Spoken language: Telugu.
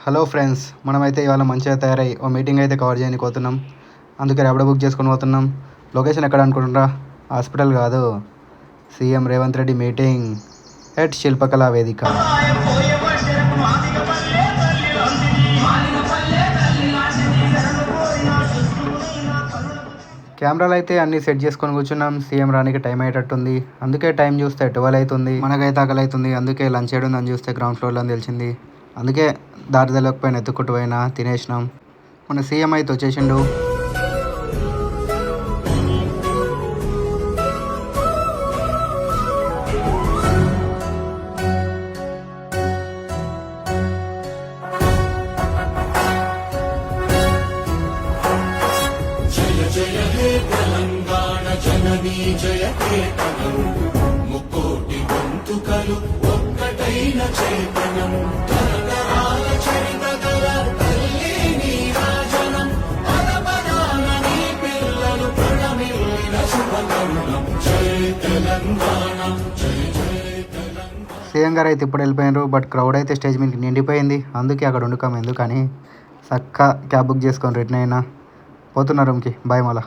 హలో ఫ్రెండ్స్, మనమైతే ఇవాళ మంచిగా తయారై ఓ మీటింగ్ అయితే కవర్ చేయడానికి పోతున్నాం. అందుకే ర్యాపిడో బుక్ చేసుకొని పోతున్నాం. లొకేషన్ ఎక్కడ అనుకుంటున్నారా? హాస్పిటల్ కాదు, CM Revanth Reddy meeting at Shilpakala Vedika. కెమెరాలు అయితే అన్నీ సెట్ చేసుకొని కూర్చున్నాం. సీఎం రానికి టైం అయ్యేటట్టుంది. అందుకే టైం చూస్తే 12 అవుతుంది. మనకైతే ఆకలి అవుతుంది. అందుకే లంచ్ చేయడం అని చూస్తే గ్రౌండ్ ఫ్లోర్లో అని తెలిసింది. అందుకే దారి తెలియకపోయినా ఎత్తుక్కుంటూ పోయినా తినేసినాం. మన సీఎం అయితే వచ్చేసిండు. జయ కేతనం ముక్కోటి గొంతుకలు ఒక్కటైన చేతనం తరతరాల చరితగల తల్లి నీరాజనం పదపదాన నీ పిల్లలు ప్రణమిల్లిన శుభకరుణం జయ తెలంగాణ జయ జయ తెలంగాణ. సీఎం గారు అయితే ఇప్పుడు వెళ్ళిపోయినారు. బట్ క్రౌడ్ అయితే స్టేజ్ మీదకి నిండిపోయింది. అందుకే అక్కడ ఉండుకోము ఎందుకని చక్క క్యాబ్ బుక్ చేసుకొని రిటర్న్ అయినా పోతున్న రూమ్కి. బాయ్ మళ్ళా.